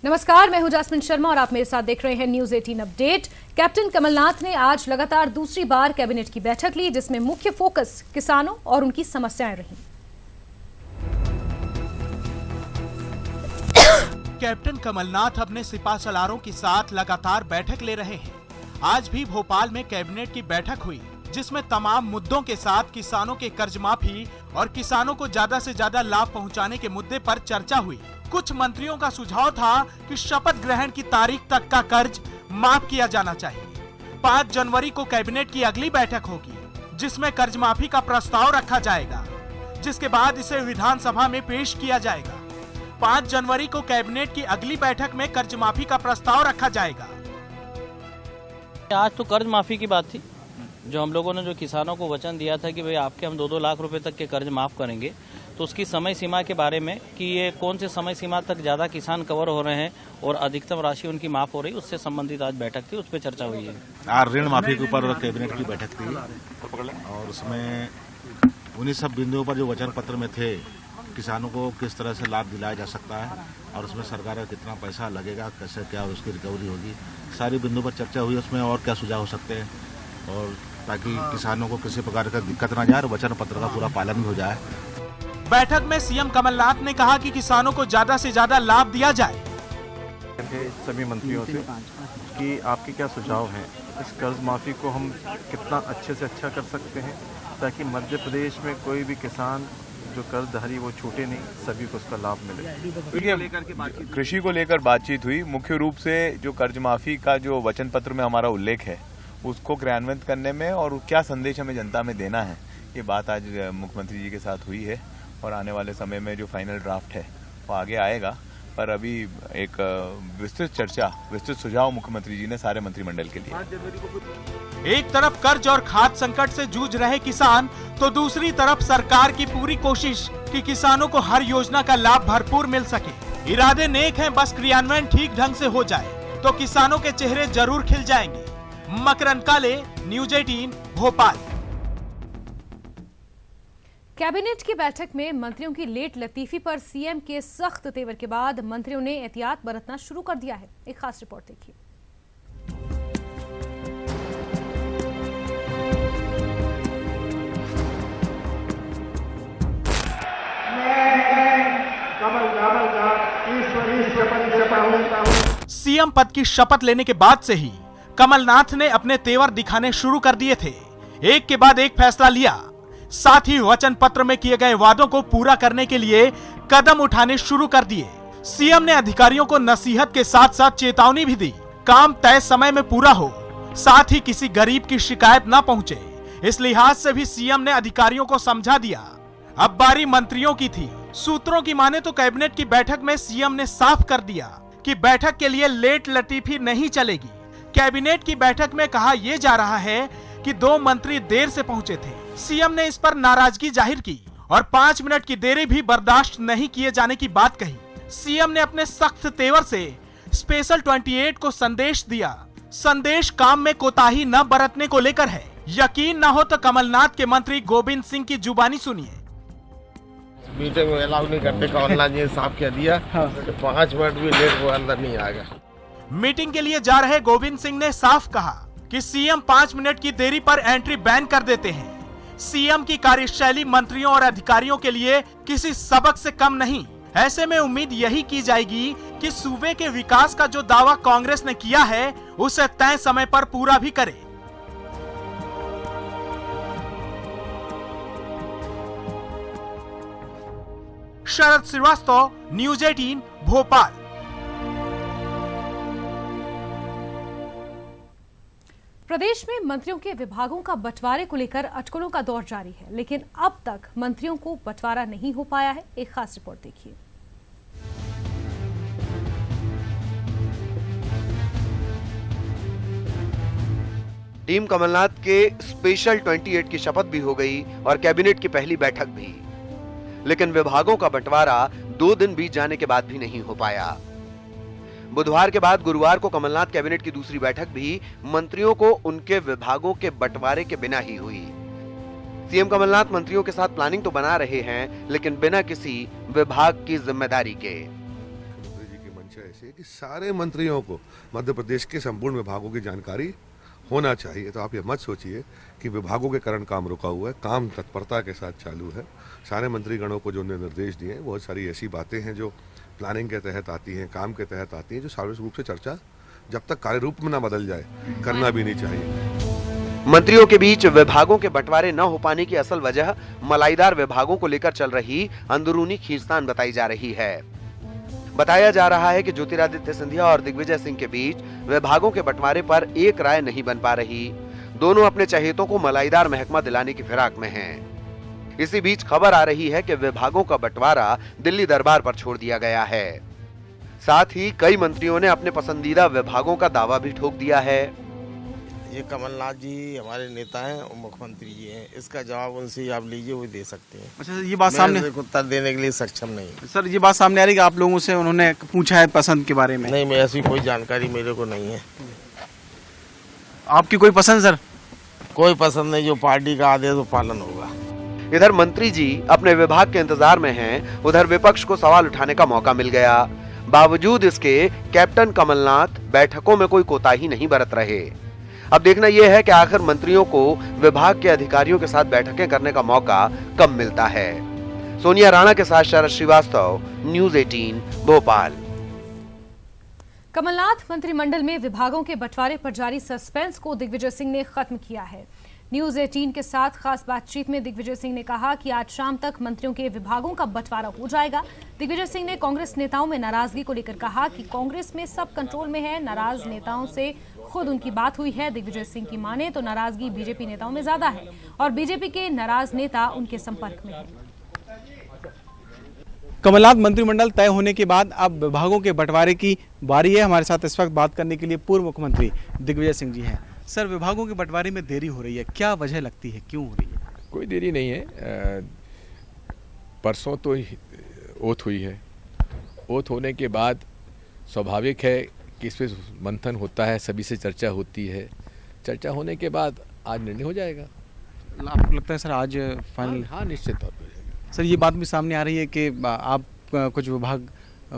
नमस्कार, मैं हूं जास्मिन शर्मा और आप मेरे साथ देख रहे हैं न्यूज 18 अपडेट। कैप्टन कमलनाथ ने आज लगातार दूसरी बार कैबिनेट की बैठक ली, जिसमें मुख्य फोकस किसानों और उनकी समस्याएं रहीं। कैप्टन कमलनाथ अपने सिपासलारों के साथ लगातार बैठक ले रहे हैं। आज भी भोपाल में कैबिनेट की बैठक हुई, जिसमें तमाम मुद्दों के साथ किसानों के कर्ज माफी और किसानों को ज्यादा से ज्यादा लाभ पहुंचाने के मुद्दे पर चर्चा हुई। कुछ मंत्रियों का सुझाव था कि शपथ ग्रहण की तारीख तक का कर्ज माफ किया जाना चाहिए। 5 जनवरी को कैबिनेट की अगली बैठक होगी, जिसमें कर्ज माफी का प्रस्ताव रखा जाएगा, जिसके बाद इसे विधानसभा में पेश किया जाएगा। 5 जनवरी को कैबिनेट की अगली बैठक में कर्ज माफी का प्रस्ताव रखा जाएगा। आज तो कर्ज माफी की बात थी, जो हम लोगों ने जो किसानों को वचन दिया था कि भाई आपके हम 2-2 लाख रुपए तक के कर्ज माफ करेंगे, तो उसकी समय सीमा के बारे में कि ये कौन से समय सीमा तक ज्यादा किसान कवर हो रहे हैं और अधिकतम राशि उनकी माफ हो रही है, उससे संबंधित आज बैठक थी, उस पर चर्चा हुई है। आज ऋण माफी के ऊपर कैबिनेट की बैठक थी और उसमें उन्हीं सब बिंदुओं पर जो वचन पत्र में थे, किसानों को किस तरह से लाभ दिलाया जा सकता है और उसमें सरकार का कितना पैसा लगेगा, कैसे क्या उसकी रिकवरी होगी, सारी बिंदुओं पर चर्चा हुई। उसमें और क्या सुझाव हो सकते हैं और ताकि किसानों को किसी प्रकार का दिक्कत ना जाए और वचन पत्र का पूरा पालन भी हो जाए। बैठक में सीएम कमलनाथ ने कहा कि किसानों को ज्यादा से ज्यादा लाभ दिया जाए। सभी मंत्रियों से कि आपके क्या सुझाव हैं, इस कर्ज माफी को हम कितना अच्छे से अच्छा कर सकते हैं ताकि मध्य प्रदेश में कोई भी किसान जो कर्जधारी वो छूटे नहीं, सभी को उसका लाभ मिले। कृषि को लेकर बातचीत हुई। मुख्य रूप से जो कर्ज माफी का जो वचन पत्र में हमारा उल्लेख है, उसको क्रियान्वित करने में और क्या संदेश हमें जनता में देना है, ये बात आज मुख्यमंत्री जी के साथ हुई है और आने वाले समय में जो फाइनल ड्राफ्ट है वो आगे आएगा। पर अभी एक विस्तृत चर्चा, विस्तृत सुझाव मुख्यमंत्री जी ने सारे मंत्रिमंडल के लिए। एक तरफ कर्ज और खाद्य संकट से जूझ रहे किसान, तो दूसरी तरफ सरकार की पूरी कोशिश कि किसानों को हर योजना का लाभ भरपूर मिल सके। इरादे नेक हैं, बस क्रियान्वयन ठीक ढंग से हो जाए तो किसानों के चेहरे जरूर खिल जाएंगे। मकरंद काले, न्यूज 18 भोपाल। कैबिनेट की बैठक में मंत्रियों की लेट लतीफी पर सीएम के सख्त तेवर के बाद मंत्रियों ने एहतियात बरतना शुरू कर दिया है। एक खास रिपोर्ट देखिए। सीएम पद की शपथ लेने के बाद से ही कमलनाथ ने अपने तेवर दिखाने शुरू कर दिए थे। एक के बाद एक फैसला लिया, साथ ही वचन पत्र में किए गए वादों को पूरा करने के लिए कदम उठाने शुरू कर दिए। सीएम ने अधिकारियों को नसीहत के साथ साथ चेतावनी भी दी, काम तय समय में पूरा हो, साथ ही किसी गरीब की शिकायत न पहुंचे। इस लिहाज से भी सीएम ने अधिकारियों को समझा दिया। अब बारी मंत्रियों की थी। सूत्रों की माने तो कैबिनेट की बैठक में सीएम ने साफ कर दिया कि बैठक के लिए लेट लतीफी नहीं चलेगी। कैबिनेट की बैठक में कहा यह जा रहा है कि 2 मंत्री देर से पहुंचे थे। सीएम ने इस पर नाराजगी जाहिर की और 5 मिनट की देरी भी बर्दाश्त नहीं किए जाने की बात कही। सीएम ने अपने सख्त तेवर से स्पेशल 28 को संदेश दिया। संदेश काम में कोताही न बरतने को लेकर है। यकीन न हो तो कमलनाथ के मंत्री गोविंद सिंह की जुबानी सुनिए। मीटिंग में अलाउ नहीं करते, कमलनाथ जी साफ कह दिया तो 5 मिनट भी लेट वो अंदर नहीं आएगा। मीटिंग के लिए जा रहे गोविंद सिंह ने साफ कहा कि सीएम 5 मिनट की देरी पर एंट्री बैन कर देते हैं। सीएम की कार्यशैली मंत्रियों और अधिकारियों के लिए किसी सबक से कम नहीं। ऐसे में उम्मीद यही की जाएगी कि सूबे के विकास का जो दावा कांग्रेस ने किया है, उसे तय समय पर पूरा भी करे। शरद श्रीवास्तव, न्यूज 18 भोपाल। प्रदेश में मंत्रियों के विभागों का बंटवारे को लेकर अटकलों का दौर जारी है, लेकिन अब तक मंत्रियों को बंटवारा नहीं हो पाया है। एक खास रिपोर्ट देखिए। टीम कमलनाथ के स्पेशल 28 की शपथ भी हो गई और कैबिनेट की पहली बैठक भी, लेकिन विभागों का बंटवारा 2 दिन बीत जाने के बाद भी नहीं हो पाया। बुधवार के बाद गुरुवार को कमलनाथ कैबिनेट की दूसरी बैठक भी मंत्रियों को उनके विभागों के बंटवारे के बिना ही हुई। सीएम कमलनाथ मंत्रियों के साथ प्लानिंग तो बना रहे हैं, लेकिन बिना किसी विभाग की जिम्मेदारी के। मंशा ऐसी है कि सारे मंत्रियों को मध्य प्रदेश के संपूर्ण विभागों की जानकारी होना चाहिए। तो आप ये मत सोचिए कि विभागों के कारण काम रुका हुआ है, काम तत्परता के साथ चालू है। सारे मंत्रीगणों को जो निर्देश दिए हैं, बहुत सारी ऐसी बातें हैं जो प्लानिंग के तहत आती हैं, काम के तहत आती हैं, जो सार्वजनिक रूप से चर्चा जब तक कार्य रूप में ना बदल जाए करना भी नहीं चाहिए। मंत्रियों के बीच विभागों के बंटवारे न हो पाने की असल वजह मलाईदार विभागों को लेकर चल रही अंदरूनी खींचतान बताई जा रही है। बताया जा रहा है कि ज्योतिरादित्य सिंधिया और दिग्विजय सिंह के बीच विभागों के बंटवारे पर एक राय नहीं बन पा रही। दोनों अपने चहेतों को मलाईदार महकमा दिलाने की फिराक में हैं। इसी बीच खबर आ रही है कि विभागों का बंटवारा दिल्ली दरबार पर छोड़ दिया गया है। साथ ही कई मंत्रियों ने अपने पसंदीदा विभागों का दावा भी ठोक दिया है। ये कमलनाथ जी हमारे नेता हैं और मुख्यमंत्री जी हैं, इसका जवाब उनसे आप लीजिए, वो दे सकते हैं। अच्छा, ये बात सामने उत्तर देने के लिए सक्षम नहीं। सर, ये बात सामने आ रही है कि आप लोगों से उन्होंने पूछा है पसंद के बारे में? नहीं, मैं ऐसी कोई जानकारी मेरे को नहीं है। आपकी कोई पसंद? सर, कोई पसंद नहीं, जो पार्टी का आदेश वो पालन होगा। इधर मंत्री जी अपने विभाग के इंतजार में हैं, उधर विपक्ष को सवाल उठाने का मौका मिल गया। बावजूद इसके कैप्टन कमलनाथ बैठकों में कोई कोताही नहीं बरत रहे। अब देखना यह है कि आखिर मंत्रियों को विभाग के अधिकारियों के साथ बैठकें करने का मौका कब मिलता है। सोनिया राणा के साथ शरद श्रीवास्तव, न्यूज़ 18 भोपाल। कमलनाथ मंत्रिमंडल में विभागों के बंटवारे पर जारी सस्पेंस को दिग्विजय सिंह ने खत्म किया है। न्यूज़ 18 के साथ खास बातचीत में दिग्विजय सिंह ने कहा कि आज शाम तक मंत्रियों के विभागों का बंटवारा हो जाएगा। दिग्विजय सिंह ने कांग्रेस नेताओं में नाराजगी को लेकर कहा कि कांग्रेस में सब कंट्रोल में है, नाराज नेताओं से खुद उनकी बात हुई है। दिग्विजय सिंह की माने तो नाराजगी बीजेपी नेताओं में ज्यादा है और बीजेपी के नाराज नेता उनके संपर्क में है। कमलनाथ मंत्रिमंडल तय होने के बाद अब विभागों के बंटवारे की बारी है। हमारे साथ इस वक्त बात करने के लिए पूर्व मुख्यमंत्री दिग्विजय सिंह जी हैं। सर, विभागों के बंटवारे में देरी हो रही है, क्या वजह लगती है, क्यों हो रही है? कोई देरी नहीं है। परसों तो ओथ हुई है। ओथ होने के बाद स्वाभाविक है कि इस पर मंथन होता है, सभी से चर्चा होती है। चर्चा होने के बाद आज निर्णय हो जाएगा। आपको लगता है सर आज फाइनल? हाँ, निश्चित तौर पर। सर, ये बात भी सामने आ रही है कि आप कुछ विभाग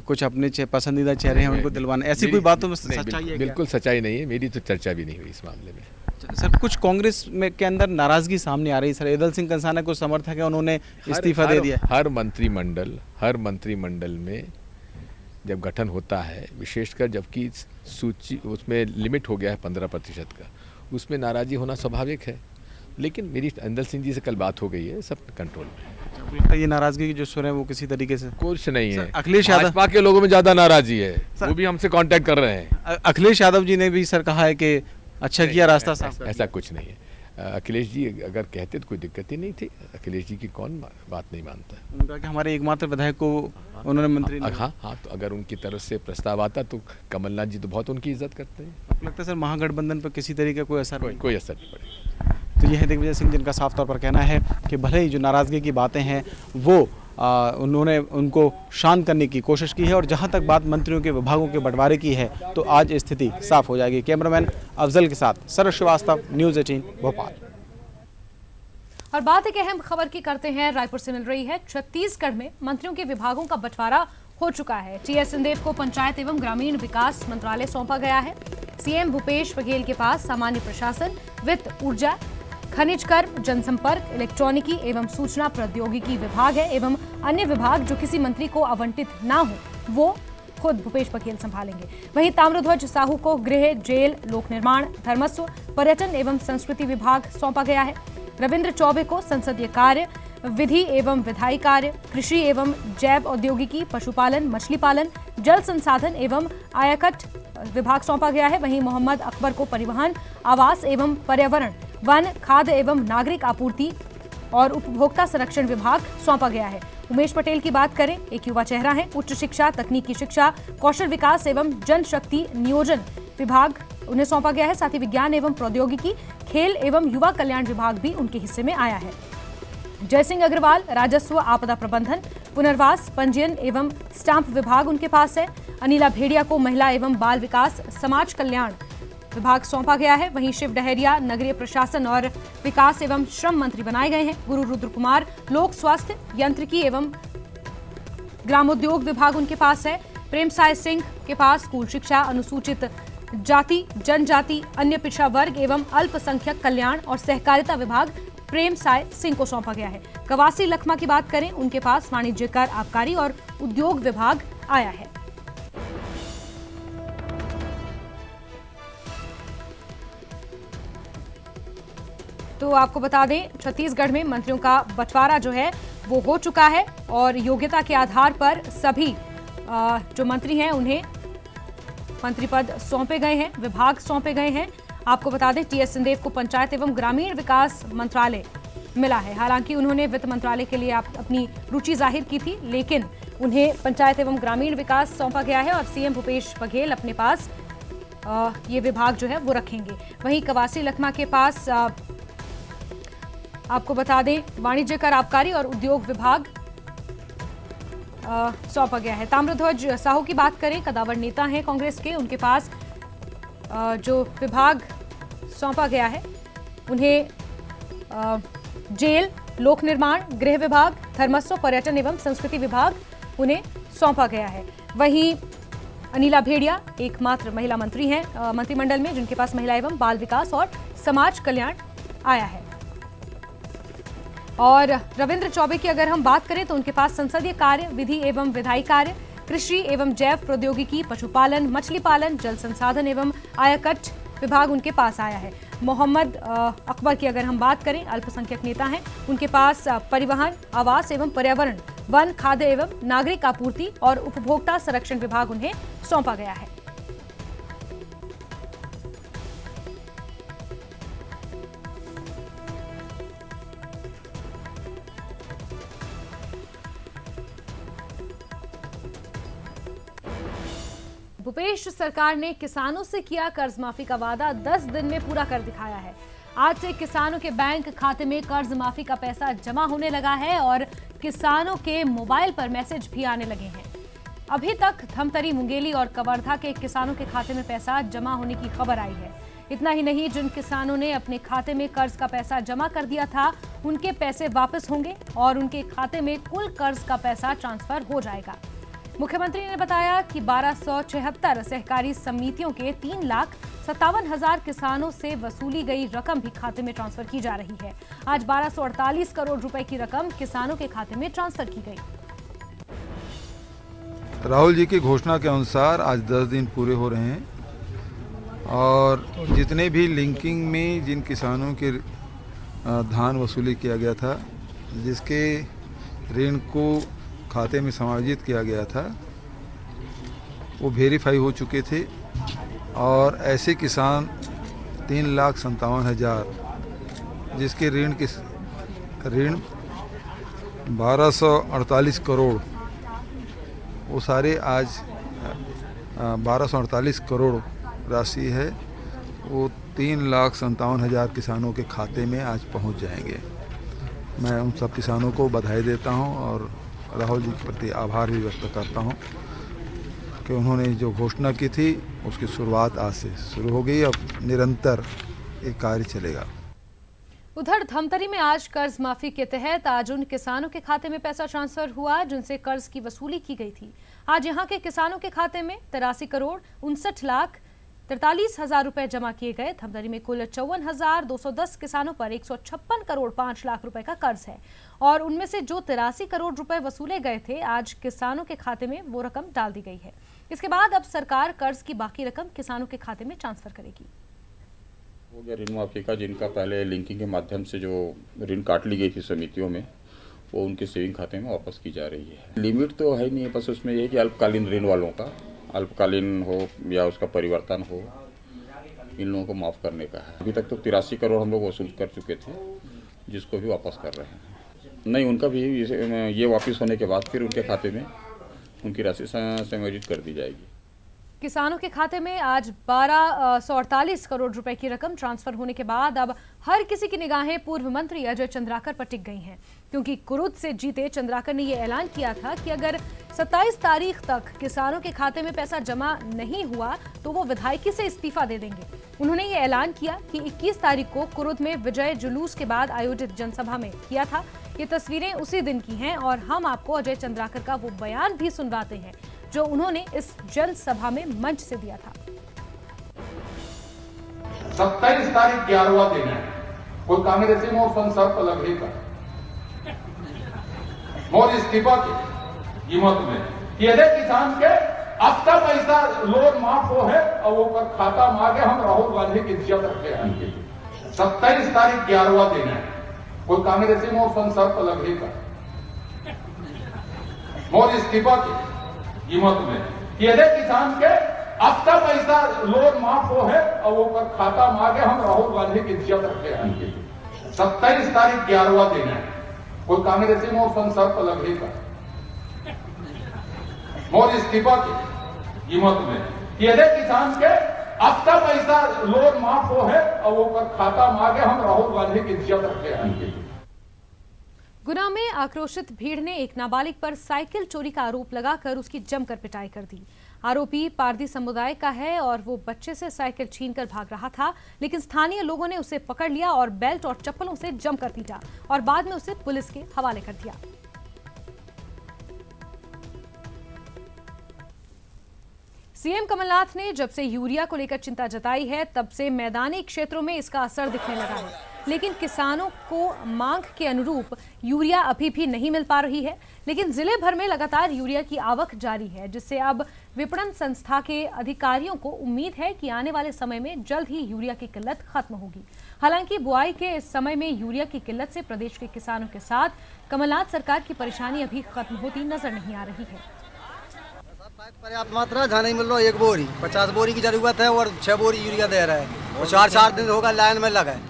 कुछ अपने पसंदीदा चेहरे हैं उनको दिलवाना, ऐसी कोई बातों में सच्चाई है? बिल्कुल सच्चाई नहीं है। मेरी तो चर्चा भी नहीं हुई इस मामले में। सर, कुछ कांग्रेस में के अंदर नाराजगी सामने आ रही है। सर, एदल सिंह कंसाना को समर्थक है, उन्होंने इस्तीफा दे दिया। हर मंत्रिमंडल में जब गठन होता है, विशेषकर जबकि सूची उसमें लिमिट हो गया है 15% का, उसमें नाराजगी होना स्वाभाविक है। लेकिन मेरी एदल सिंह जी से कल बात हो गई है, सब कंट्रोल में। ये नाराजगी की जो सुर है वो किसी तरीके से कुछ नहीं है। अखिलेश यादव, भाजपा के लोगों में ज्यादा नाराजगी है, वो भी हमसे कांटेक्ट कर रहे हैं। अखिलेश यादव जी ने भी सर कहा है कि अच्छा किया रास्ता साफ। ऐसा कुछ नहीं है। अखिलेश जी अगर कहते तो कोई दिक्कत ही नहीं थी। अखिलेश जी की कौन बात नहीं मानता है। उन्होंने कहा कि हमारे एकमात्र विधायक को उन्होंने मंत्री। हाँ, तो अगर उनकी तरफ से प्रस्ताव आता तो कमलनाथ जी तो बहुत उनकी इज्जत करते हैं। आपको लगता है सर महागठबंधन पर किसी तरीके का कोई असर? कोई असर नहीं पड़ेगा। तो यह है दिग्विजय सिंह जिनका साफ तौर पर कहना है कि भले ही जो नाराजगी की बातें हैं वो उन्होंने उनको शांत करने की कोशिश की है और जहां तक बात मंत्रियों के विभागों के बंटवारे की है तो आज स्थिति साफ हो जाएगी। कैमरामैन अफजल के साथ शरद श्रीवास्तव, न्यूज़ 18 भोपाल। और बात एक अहम खबर की करते हैं, रायपुर से मिल रही है। छत्तीसगढ़ में मंत्रियों के विभागों का बंटवारा हो चुका है। टीएस सिंहदेव को पंचायत एवं ग्रामीण विकास मंत्रालय सौंपा गया है। सीएम भूपेश बघेल के पास सामान्य प्रशासन, वित्त, ऊर्जा, खनिज कर, जनसंपर्क, इलेक्ट्रॉनिकी एवं सूचना प्रौद्योगिकी विभाग है एवं अन्य विभाग जो किसी मंत्री को आवंटित ना हो वो खुद भूपेश बघेल संभालेंगे। वहीं ताम्रध्वज साहू को गृह, जेल, लोक निर्माण, धर्मस्व, पर्यटन एवं संस्कृति विभाग सौंपा गया है। रविंद्र चौबे को संसदीय कार्य, विधि एवं विधायी कार्य, कृषि एवं जैव औद्योगिकी, पशुपालन, मछली पालन, जल संसाधन एवं आयकट विभाग सौंपा गया है। वहीं मोहम्मद अकबर को परिवहन, आवास एवं पर्यावरण, वन, खाद्य एवं नागरिक आपूर्ति और उपभोक्ता संरक्षण विभाग सौंपा गया है। उमेश पटेल की बात करें, एक युवा चेहरा है। उच्च शिक्षा, तकनीकी शिक्षा, कौशल विकास एवं जनशक्ति नियोजन विभाग उन्हें सौंपा गया है। साथ ही विज्ञान एवं प्रौद्योगिकी, खेल एवं युवा कल्याण विभाग भी उनके हिस्से में आया है। जयसिंह अग्रवाल राजस्व, आपदा प्रबंधन, पुनर्वास, पंजीयन एवं स्टाम्प विभाग उनके पास है। अनिला भेड़िया को महिला एवं बाल विकास, समाज कल्याण विभाग सौंपा गया है। वहीं शिव डहरिया नगरीय प्रशासन और विकास एवं श्रम मंत्री बनाए गए हैं। गुरु रुद्र कुमार लोक स्वास्थ्य, यांत्रिकी एवं ग्रामोद्योग विभाग उनके पास है। प्रेमसाय सिंह के पास स्कूल शिक्षा, अनुसूचित जाति, जनजाति, अन्य पिछड़ा वर्ग एवं अल्पसंख्यक कल्याण और सहकारिता विभाग प्रेमसाय सिंह को सौंपा गया है। कवासी लखमा की बात करें, उनके पास वाणिज्य कर, आबकारी और उद्योग विभाग आया है। तो आपको बता दें, छत्तीसगढ़ में मंत्रियों का बंटवारा जो है वो हो चुका है और योग्यता के आधार पर सभी जो मंत्री हैं उन्हें मंत्री पद सौंपे गए हैं, विभाग सौंपे गए हैं। आपको बता दें, टीएस सिंहदेव को पंचायत एवं ग्रामीण विकास मंत्रालय मिला है। हालांकि उन्होंने वित्त मंत्रालय के लिए अपनी रुचि जाहिर की थी, लेकिन उन्हें पंचायत एवं ग्रामीण विकास सौंपा गया है और सीएम भूपेश बघेल अपने पास ये विभाग जो है वो रखेंगे। वहीं कवासी लखमा के पास आपको बता दें, वाणिज्य कर, आबकारी और उद्योग विभाग सौंपा गया है। ताम्रध्वज साहू की बात करें, कदावर नेता हैं कांग्रेस के, उनके पास जो विभाग सौंपा गया है उन्हें जेल, लोक निर्माण, गृह विभाग, धर्मस्व, पर्यटन एवं संस्कृति विभाग उन्हें सौंपा गया है। वहीं अनिला भेड़िया एकमात्र महिला मंत्री हैं मंत्रिमंडल में जिनके पास महिला एवं बाल विकास और समाज कल्याण आया है। और रविंद्र चौबे की अगर हम बात करें तो उनके पास संसदीय कार्य, विधि एवं विधायी कार्य, कृषि एवं जैव प्रौद्योगिकी, पशुपालन, मछली पालन, जल संसाधन एवं आयकट विभाग उनके पास आया है। मोहम्मद अकबर की अगर हम बात करें, अल्पसंख्यक नेता हैं, उनके पास परिवहन, आवास एवं पर्यावरण, वन, खाद्य एवं नागरिक आपूर्ति और उपभोक्ता संरक्षण विभाग उन्हें सौंपा गया है। भूपेश सरकार ने किसानों से किया कर्ज माफी का वादा 10 दिन में पूरा कर दिखाया है। आज से किसानों के बैंक खाते में कर्ज माफी का पैसा जमा होने लगा है और किसानों के मोबाइल पर मैसेज भी आने लगे हैं। अभी तक धमतरी, मुंगेली और कवर्धा के किसानों के खाते में पैसा जमा होने की खबर आई है। इतना ही नहीं, जिन किसानों ने अपने खाते में कर्ज का पैसा जमा कर दिया था उनके पैसे वापस होंगे और उनके खाते में कुल कर्ज का पैसा ट्रांसफर हो जाएगा। मुख्यमंत्री ने बताया कि 1276 सहकारी समितियों के 3,57,000 किसानों से वसूली गई रकम भी खाते में ट्रांसफर की जा रही है। आज 1248 करोड़ रुपए की रकम किसानों के खाते में ट्रांसफर की गई। राहुल जी की घोषणा के अनुसार आज 10 दिन पूरे हो रहे हैं और जितने भी लिंकिंग में जिन किसानों के धान वसूली किया गया था, जिसके ऋण को खाते में समायोजित किया गया था, वो वेरीफाई हो चुके थे और ऐसे किसान 3,57,000 जिसके ऋण 1248 करोड़, वो सारे आज 1248 करोड़ राशि है, वो 3,57,000 किसानों के खाते में आज पहुंच जाएंगे। मैं उन सब किसानों को बधाई देता हूं और राहुल जी के प्रति आभार भी व्यक्त करता हूं कि उन्होंने जो घोषणा की थी उसकी शुरुआत आज से शुरू हो गई। अब निरंतर ये कार्य चलेगा। उधर धमतरी में आज कर्ज माफी के तहत आज उन किसानों के खाते में पैसा ट्रांसफर हुआ जिनसे कर्ज की वसूली की गई थी। आज यहां के किसानों के खाते में 83 करोड़ 59,43,000 रुपए जमा किए गए। धमतरी में कुल 54,210 किसानों पर 156 करोड़ 5 लाख रुपए का कर्ज है और उनमें से जो 83 करोड़ रुपए वसूले गए थे, आज किसानों के खाते में वो रकम डाल दी गई है। इसके बाद अब सरकार कर्ज की बाकी रकम किसानों के खाते में ट्रांसफर करेगी। हो गया ऋण माफी का, जिनका पहले लिंकिंग के माध्यम से जो ऋण काट ली गई थी समितियों में, वो उनके सेविंग खाते में वापस की जा रही है। लिमिट तो है नहीं, बस उसमें ये कि अल्पकालीन ऋण वालों का, अल्पकालीन हो या उसका परिवर्तन हो, इन लोगों को माफ़ करने का है। अभी तक तो 83 करोड़ हम लोग वसूल कर चुके थे, जिसको भी वापस कर रहे हैं। नहीं, उनका भी ये वापस होने के बाद फिर उनके खाते में उनकी राशि समायोजित कर दी जाएगी। किसानों के खाते में आज 1248 करोड़ रुपए की रकम ट्रांसफर होने के बाद अब हर किसी की निगाहें पूर्व मंत्री अजय चंद्राकर पर टिक गई हैं, क्योंकि कुरुद से जीते चंद्राकर ने यह ऐलान किया था कि अगर 27 तारीख तक किसानों के खाते में पैसा जमा नहीं हुआ तो वो विधायकी से इस्तीफा दे देंगे। उन्होंने ये ऐलान किया कि 21 तारीख को कुरुद में विजय जुलूस के बाद आयोजित जनसभा में किया था। ये तस्वीरें उसी दिन की हैं और हम आपको अजय चंद्राकर का वो बयान भी सुनवाते हैं जो उन्होंने इस जनसभा में मंच से दिया था। 27 तारीख 11वां दिन है, कोई कांग्रेसी मोर संसर्प लगेगा मोर इस्तीफा की कीमत में यदि किसान के अब तक पैसा लोन माफ हो है और वो पर खाता मांगे हम राहुल गांधी की इज्जत रखे हैं। 27 तारीख 11वां दिन है, कोई कांग्रेसी मोर संसर्प लगेगा मोर इस्तीफा की कीमत में यदि किसान के अब तक पैसा लोन माफ हो है और वो पर खाता मांगे हम राहुल गांधी की इज्जत रखे हैं। 27 तारीख 11वां दिन है, कोई कांग्रेसी मोर संसर्प लगेगा मोर इस्तीफा की कीमत में यदि किसान के अब तक पैसा लोन माफ हो है और वो पर खाता मांगे हम राहुल गांधी की इज्जत रखे हैं। गुना में आक्रोशित भीड़ ने एक नाबालिग पर साइकिल चोरी का आरोप लगाकर उसकी जमकर पिटाई कर दी। आरोपी पारदी समुदाय का है और वो बच्चे से साइकिल छीनकर भाग रहा था, लेकिन स्थानीय लोगों ने उसे पकड़ लिया और बेल्ट और चप्पलों से जमकर पीटा और बाद में उसे पुलिस के हवाले कर दिया। सीएम कमलनाथ ने जब से यूरिया को लेकर चिंता जताई है, तब से मैदानी क्षेत्रों में इसका असर दिखने लगा है, लेकिन किसानों को मांग के अनुरूप यूरिया अभी भी नहीं मिल पा रही है। लेकिन जिले भर में लगातार यूरिया की आवक जारी है, जिससे अब विपणन संस्था के अधिकारियों को उम्मीद है कि आने वाले समय में जल्द ही यूरिया की किल्लत खत्म होगी। हालांकि बुआई के इस समय में यूरिया की किल्लत से प्रदेश के किसानों के साथ कमलनाथ सरकार की परेशानी अभी खत्म होती नजर नहीं आ रही है। पर्याप्त मात्रा जहाँ नहीं मिल रहा, 1 बोरी 50 बोरी की जरूरत है और 6 बोरी यूरिया दे रहा है और 4 दिन होगा लाइन में लगा है।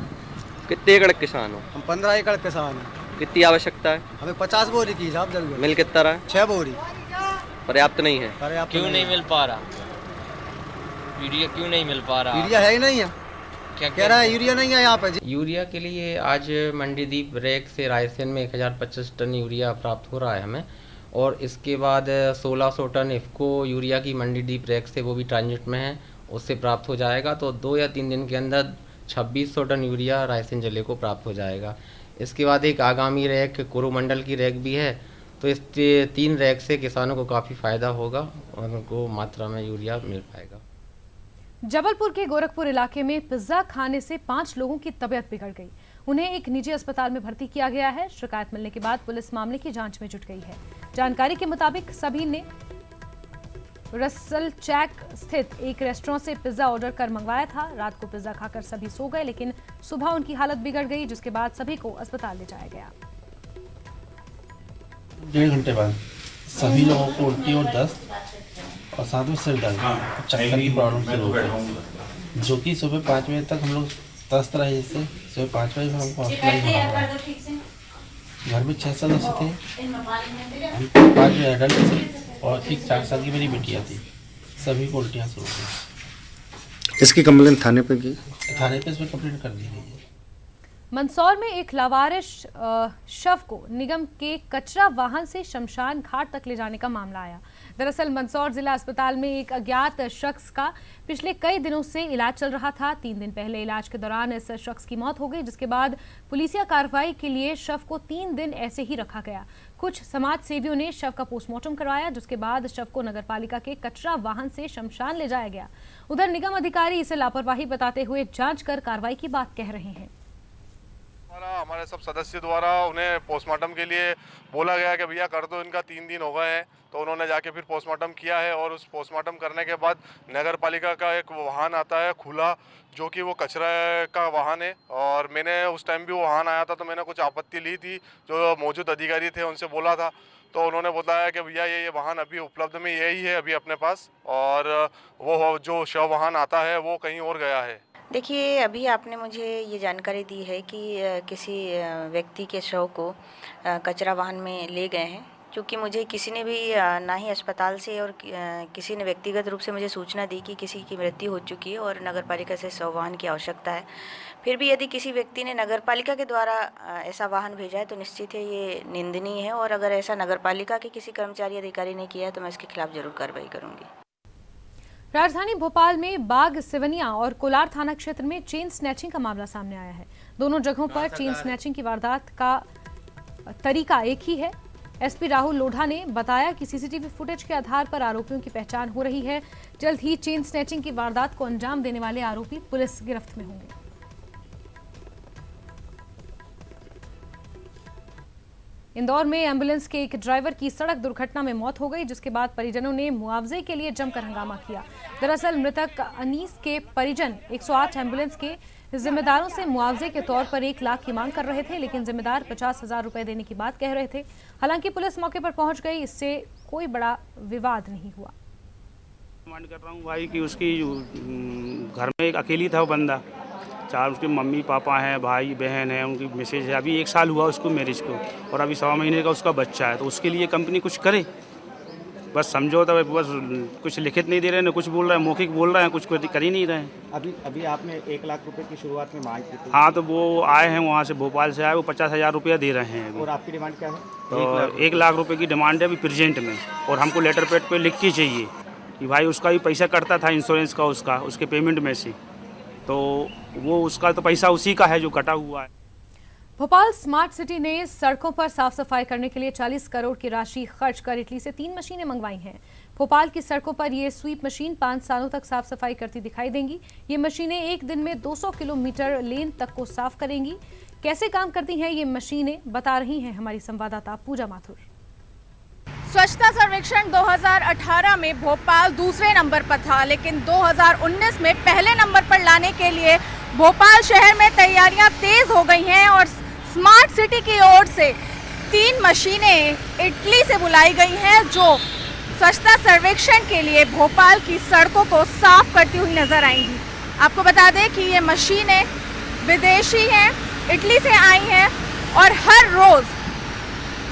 कितने एकड़ किसान हो? हम 15 एकड़ किसान हैं। कितनी आवश्यकता है? हमें 50 बोरी की हिसाब जरूरत। मिल कितना रहा है? 6 बोरी। पर्याप्त नहीं है? पर्याप्त क्यों नहीं मिल पा रहा? यूरिया क्यों नहीं मिल पा रहा? यूरिया है ही नहीं है। क्या कह रहा है? यूरिया नहीं है यहाँ पे। यूरिया के लिए आज मंडीदीप रैक से रायसेन में 1025 टन यूरिया प्राप्त हो रहा है हमें, और इसके बाद 1600 टन इफ्को यूरिया की मंडीदीप रैक से वो भी ट्रांजिट में है, उससे प्राप्त हो जाएगा। तो 2 या 3 दिन के अंदर 2600 टन यूरिया रायसेन जिले को प्राप्त हो जाएगा। इसके बाद एक आगामी रैक कोरोमंडल की रैक भी है, तो इस 3 रैक से किसानों को काफ़ी फ़ायदा होगा और उनको मात्रा में यूरिया मिल पाएगा। जबलपुर के गोरखपुर इलाके में पिज्जा खाने से 5 लोगों की तबीयत बिगड़ गई। उन्हें एक निजी अस्पताल में भर्ती किया गया है। शिकायत मिलने के बाद पुलिस मामले की जांच में जुट गई है। जानकारी के मुताबिक सभी ने रसल चैक स्थित एक रेस्टोरेंट से पिज्जा ऑर्डर कर मंगवाया था। रात को पिज्जा खाकर सभी सो गए, लेकिन सुबह उनकी हालत बिगड़ गई, जिसके बाद सभी को अस्पताल ले जाया गया। 1.5 घंटे बाद सभी लोगों को उल्टी और दस्त और साथ में सिर दर्द, चक्कर की प्रॉब्लम शुरू हो गई, जो कि सुबह 5 बजे तक हम लोग त्रस्त रहे। इससे सुबह 5 बजे हमको हॉस्पिटल घर में 6 सदस्य थे, हम 5 एडल्ट थे और एक 4 साल की मेरी बिटिया थी। सभी को उल्टियाँ शुरू हुई। इसकी कंप्लेंट थाने पे की? थाने पे इसमें कंप्लेंट कर दी गई है। मंदसौर में एक लावारिस शव को निगम के कचरा वाहन से शमशान घाट तक ले जाने का मामला आया। दरअसल मंदसौर जिला अस्पताल में एक अज्ञात शख्स का पिछले कई दिनों से इलाज चल रहा था। 3 दिन पहले इलाज के दौरान इस शख्स की मौत हो गई, जिसके बाद पुलिसिया कार्रवाई के लिए शव को 3 दिन ऐसे ही रखा गया। कुछ समाज सेवियों ने शव का पोस्टमार्टम करवाया, जिसके बाद शव को नगरपालिका के कचरा वाहन से शमशान ले जाया गया। उधर निगम अधिकारी इसे लापरवाही बताते हुए जांच कर कार्रवाई की बात कह रहे हैं। हमारे सब सदस्य द्वारा उन्हें पोस्टमार्टम के लिए बोला गया कि भैया कर दो, इनका 3 दिन हो गए हैं, तो उन्होंने जाके फिर पोस्टमार्टम किया है। और उस पोस्टमार्टम करने के बाद नगर पालिका का एक वाहन आता है खुला, जो कि वो कचरा का वाहन है। और मैंने उस टाइम भी वो वाहन आया था, तो मैंने कुछ आपत्ति ली थी, जो मौजूद अधिकारी थे उनसे बोला था, तो उन्होंने बताया कि भैया ये वाहन अभी उपलब्ध में यही है अभी अपने पास, और वो जो शव वाहन आता है वो कहीं और गया है। देखिए, अभी आपने मुझे ये जानकारी दी है कि किसी व्यक्ति के शव को कचरा वाहन में ले गए हैं, क्योंकि मुझे किसी ने भी ना ही अस्पताल से और किसी ने व्यक्तिगत रूप से मुझे सूचना दी कि किसी की मृत्यु हो चुकी है और नगरपालिका से शव वाहन की आवश्यकता है। फिर भी यदि किसी व्यक्ति ने नगरपालिका के द्वारा ऐसा वाहन भेजा है तो निश्चित है ये निंदनीय है, और अगर ऐसा नगरपालिका के किसी कर्मचारी अधिकारी ने किया है तो मैं इसके खिलाफ जरूर कार्रवाई करूँगी। राजधानी भोपाल में बाग सिवनिया और कोलार थाना क्षेत्र में चेन स्नैचिंग का मामला सामने आया है। दोनों जगहों पर चेन स्नैचिंग की वारदात का तरीका एक ही है। एसपी राहुल लोढ़ा ने बताया कि सीसीटीवी फुटेज के आधार पर आरोपियों की पहचान हो रही है। जल्द ही चेन स्नैचिंग की वारदात को अंजाम देने वाले आरोपी पुलिस गिरफ्त में होंगे। इंदौर में एम्बुलेंस के एक ड्राइवर की सड़क दुर्घटना में मौत हो गई, जिसके बाद परिजनों ने मुआवजे के लिए जमकर हंगामा किया। दरअसल मृतक अनीस के परिजन 108 एम्बुलेंस के जिम्मेदारों से मुआवजे के तौर पर 1 लाख की मांग कर रहे थे, लेकिन जिम्मेदार 50,000 रुपए देने की बात कह रहे थे। हालांकि पुलिस मौके पर पहुंच गई, इससे कोई बड़ा विवाद नहीं हुआ। डिमांड कर रहा हूँ भाई कि उसकी घर में एक अकेली था वो बंदा, 4 उसके मम्मी पापा हैं, भाई बहन है, उनकी मैसेज है। अभी 1 साल हुआ उसको मैरिज को और अभी 1.25 महीने का उसका बच्चा है, तो उसके लिए कंपनी कुछ करे। बस समझौता, बस कुछ लिखित नहीं दे रहे हैं, कुछ बोल रहे हैं, मौखिक बोल रहे हैं, कुछ कर ही नहीं रहे हैं। अभी आपने 1 लाख रुपए की शुरुआत में मांग की थी। हाँ, तो वो आए हैं वहाँ से, भोपाल से आए, वो 50,000 रुपया दे रहे हैं अभी। और आपकी डिमांड क्या है? तो 1 लाख रुपए की डिमांड है अभी प्रेजेंट में, और हमको लेटर पैड पे लिख के चाहिए कि भाई उसका भी पैसा कटता था इंश्योरेंस का, उसके पेमेंट में से, तो वो उसका तो पैसा उसी का है जो कटा हुआ है। भोपाल स्मार्ट सिटी ने सड़कों पर साफ सफाई करने के लिए 40 करोड़ की राशि खर्च कर इटली से 3 मशीनें मंगवाई हैं। भोपाल की सड़कों पर ये स्वीप मशीन 5 सालों तक साफ सफाई करती दिखाई देंगी। ये मशीनें एक दिन में 200 किलोमीटर लेन तक को साफ करेंगी। कैसे काम करती हैं ये मशीनें, बता रही हैं हमारी संवाददाता पूजा माथुर। स्वच्छता सर्वेक्षण 2018 में भोपाल दूसरे नंबर पर था, लेकिन 2019 में पहले नंबर पर लाने के लिए भोपाल शहर में तैयारियां तेज हो गई हैं और स्मार्ट सिटी की ओर से 3 मशीनें इटली से बुलाई गई हैं, जो स्वच्छता सर्वेक्षण के लिए भोपाल की सड़कों को साफ करती हुई नजर आएंगी। आपको बता दें कि ये मशीनें विदेशी हैं, इटली से आई हैं और हर रोज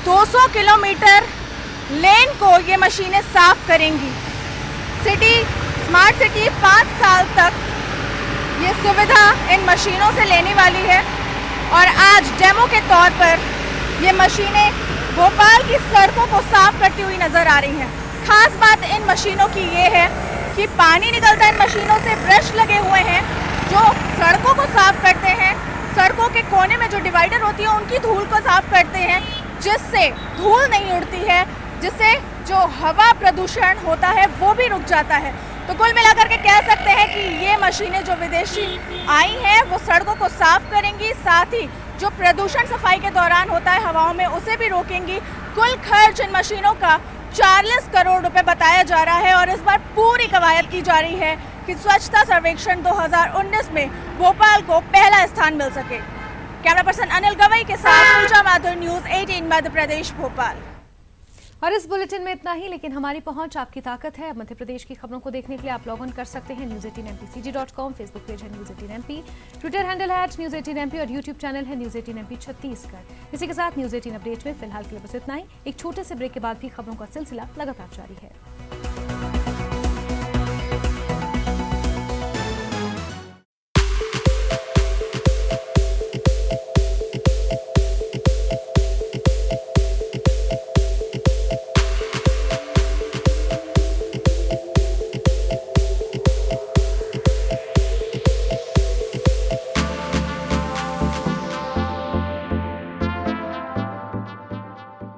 200 किलोमीटर लेन को ये मशीनें साफ करेंगी। स्मार्ट सिटी 5 साल तक ये सुविधा इन मशीनों से लेने वाली है और आज डेमो के तौर पर ये मशीनें भोपाल की सड़कों को साफ करती हुई नजर आ रही हैं। खास बात इन मशीनों की ये है कि पानी निकलता है इन मशीनों से, ब्रश लगे हुए हैं जो सड़कों को साफ करते हैं। सड़कों के कोने में जो डिवाइडर होती है उनकी धूल को साफ करते हैं, जिससे धूल नहीं उड़ती है, जिससे जो हवा प्रदूषण होता है वो भी रुक जाता है। तो कुल मिलाकर के कह सकते हैं कि ये मशीनें जो विदेशी आई हैं वो सड़कों को साफ करेंगी, साथ ही जो प्रदूषण सफाई के दौरान होता है हवाओं में उसे भी रोकेंगी। कुल खर्च इन मशीनों का 40 करोड़ रुपए बताया जा रहा है और इस बार पूरी कवायद की जा रही है कि स्वच्छता सर्वेक्षण 2019 में भोपाल को पहला स्थान मिल सके। कैमरा पर्सन अनिल गवई के साथ पूजा माथुर, न्यूज़ 18 मध्य प्रदेश, भोपाल। और इस बुलेटिन में इतना ही, लेकिन हमारी पहुंच आपकी ताकत है। अब मध्य प्रदेश की खबरों को देखने के लिए आप लॉग ऑन कर सकते हैं news18mpcg.com, फेसबुक पेज है news18mp, ट्विटर हैंडल है @news18mp और यूट्यूब चैनल है news18mp छत्तीसगढ़। इसी के साथ न्यूज़ 18 अपडेट में फिलहाल के लिए बस इतना ही। एक छोटे से ब्रेक के बाद भी खबरों का सिलसिला लगातार जारी है।